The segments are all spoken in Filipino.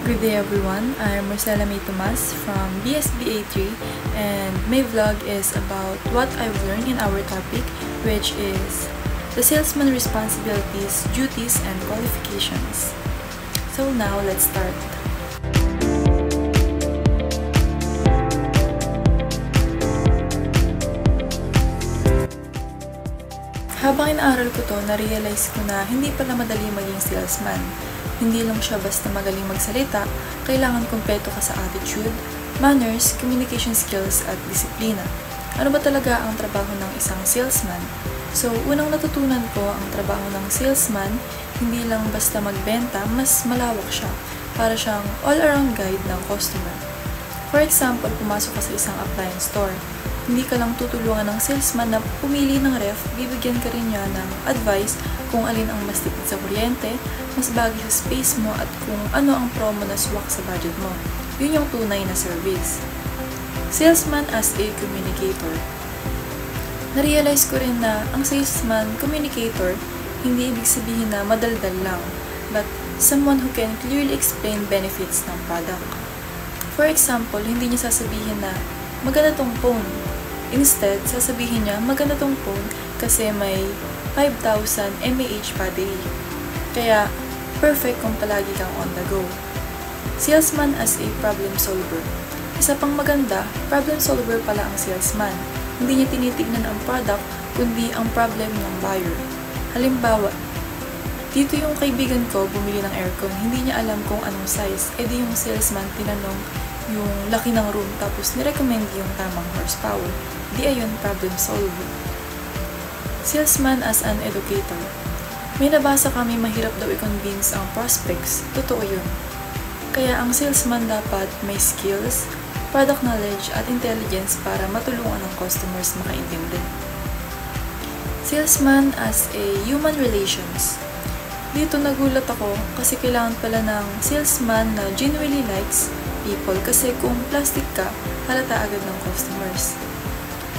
Good day everyone, I'm Marcela May Tomas from BSBA3 and my vlog is about what I've learned in our topic, which is the salesman responsibilities, duties, and qualifications. So now let's start. Habang inaaral ko to, na-realize ko na hindi pala madali maging salesman. Hindi lang siya basta magaling magsalita, kailangan kumpleto ka sa attitude, manners, communication skills, at disiplina. Ano ba talaga ang trabaho ng isang salesman? So, unang natutunan ko ang trabaho ng salesman, hindi lang basta magbenta, mas malawak siya. Para siyang all-around guide ng customer. For example, pumasok ka sa isang appliance store. Hindi ka lang tutulungan ng salesman na pumili ng ref, bibigyan ka rin niya ng advice kung alin ang mas tipid sa kuryente, mas bagay sa space mo at kung ano ang promo na swak sa budget mo. Yun yung tunay na service. Salesman as a communicator. Narealize ko rin na ang salesman communicator hindi ibig sabihin na madaldal lang, but someone who can clearly explain benefits ng product. For example, hindi niya sasabihin na maganda tong phone. Instead, sasabihin niya, maganda tong phone kasi may 5,000 mAh battery. Kaya, perfect kung palagi kang on the go. Salesman as a problem solver. Isa pang maganda, problem solver pala ang salesman. Hindi niya tinitignan ang product, kundi ang problem ng buyer. Halimbawa, dito yung kaibigan ko bumili ng aircon, hindi niya alam kung anong size. Di yung salesman tinanong yung laki ng room tapos nirecommend yung tamang horsepower. Di ayun, problem solver. Salesman as an educator. May nabasa kami mahirap daw i-convince ang prospects. Totoo yun. Kaya ang salesman dapat may skills, product knowledge at intelligence para matulungan ang customers makaintindi. Salesman as a human relations. Dito nagulat ako kasi kailangan pala ng salesman na genuinely likes people kasi kung plastic ka, halata agad ng customers.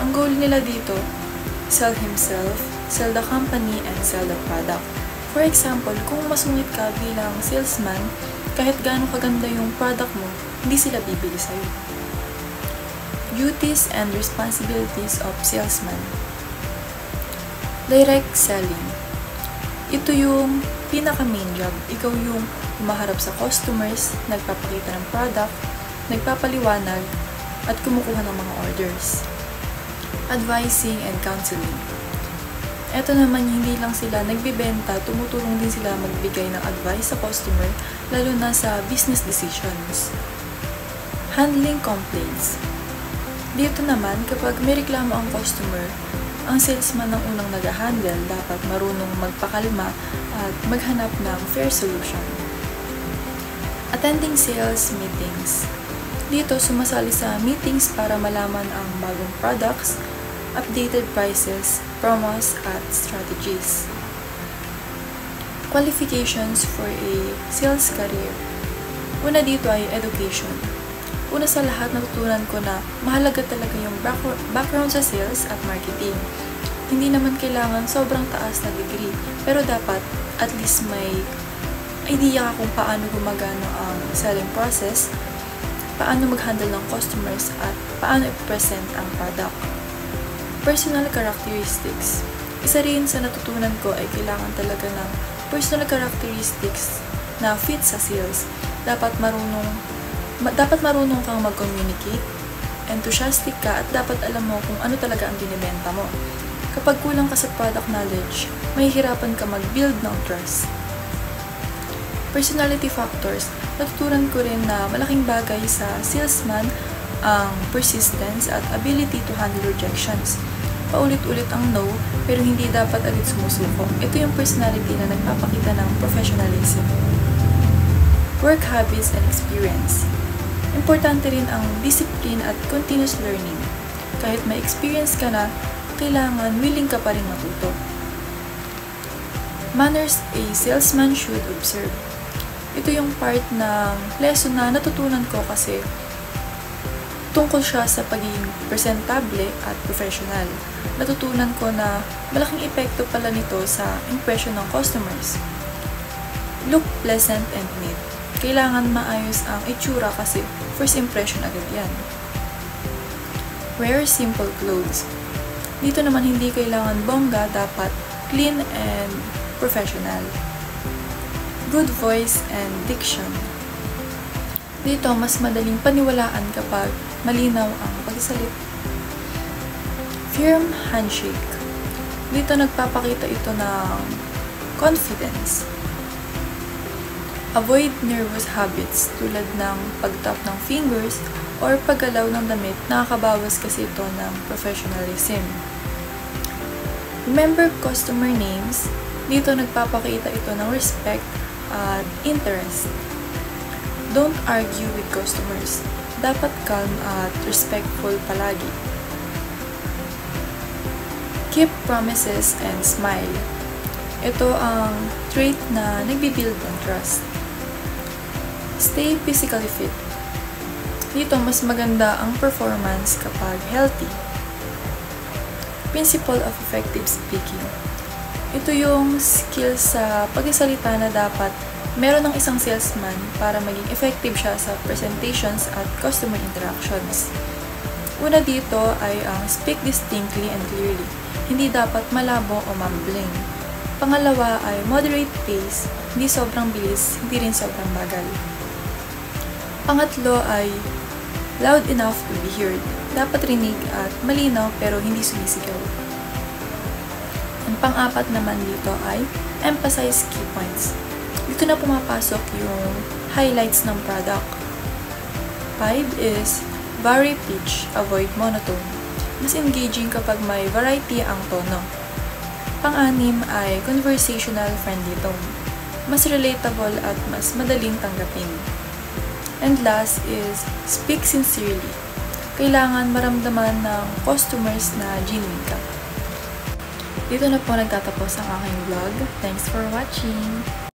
Ang goal nila dito, sell himself, sell the company, and sell the product. For example, kung masungit ka bilang salesman, kahit gaano kaganda yung product mo, hindi sila bibili sa'yo. Duties and responsibilities of salesman. Direct selling. Ito yung pinaka-main job. Ikaw yung humaharap sa customers, nagpapakita ng product, nagpapaliwanag, at kumukuha ng mga orders. Advising and counseling. Ito naman, hindi lang sila nagbibenta, tumutulong din sila magbigay ng advice sa customer, lalo na sa business decisions. Handling complaints. Dito naman, kapag may reklamo ang customer, ang salesman ang unang nag-handle, dapat marunong magpakalma at maghanap ng fair solution. Attending sales meetings. Dito, sumasali sa meetings para malaman ang bagong products, updated prices, promos, at strategies. Qualifications for a sales career. Una dito ay education. Una sa lahat, natutunan ko na mahalaga talaga yung background sa sales at marketing. Hindi naman kailangan sobrang taas na degree, pero dapat at least may idea ka kung paano gumagano ang selling process, paano mag-handle ng customers, at paano i-present ang product. Personal characteristics. Isa rin sa natutunan ko ay kailangan talaga ng personal characteristics na fit sa sales. Dapat marunong kang mag-communicate, enthusiastic ka, at dapat alam mo kung ano talaga ang binibenta mo. Kapag kulang ka sa product knowledge, mahihirapan ka mag-build ng trust. Personality factors. Natutunan ko rin na malaking bagay sa salesman ang persistence at ability to handle rejections. Paulit-ulit ang no, pero hindi dapat agad sumusuko. Ito yung personality na nagpapakita ng professionalism. Work habits and experience. Importante rin ang discipline at continuous learning. Kahit may experience ka na, kailangan willing ka pa rin matuto. Manners a salesman should observe. Ito yung part ng lesson na natutunan ko kasi tungkol siya sa pagiging presentable at professional. Natutunan ko na malaking epekto pala nito sa impression ng customers. Look pleasant and neat. Kailangan maayos ang itsura kasi first impression agad yan. Wear simple clothes. Dito naman hindi kailangan bongga, dapat clean and professional. Good voice and diction. Dito mas madaling paniwalaan kapag malinaw ang pagsasalita. Firm handshake. Dito nagpapakita ito ng confidence. Avoid nervous habits tulad ng pagtap ng fingers or paggalaw ng damit. Nakakabawas kasi ito ng professionalism. Remember customer names. Dito nagpapakita ito ng respect at interest. Don't argue with customers. Dapat calm at respectful palagi. Keep promises and smile. Ito ang trait na nagbibuild ng trust. Stay physically fit. Dito mas maganda ang performance kapag healthy. Principle of effective speaking. Ito yung skill sa pagsasalita na dapat meron ng isang salesman para maging effective siya sa presentations at customer interactions. Una dito ay ang speak distinctly and clearly. Hindi dapat malabo o mumbling. Pangalawa ay moderate pace, hindi sobrang bilis, hindi rin sobrang bagal. Pangatlo ay loud enough to be heard. Dapat rinig at malinaw pero hindi sumisigaw. Ang pang-apat naman dito ay emphasize key points. Dito na pumapasok yung highlights ng product. 5 is vary pitch, avoid monotone. Mas engaging kapag may variety ang tono. Pang-anim ay conversational friendly tone. Mas relatable at mas madaling tanggapin. And last is speak sincerely. Kailangan maramdaman ng customers na genuine ka. Dito na po nagtatapos ang aking vlog. Thanks for watching!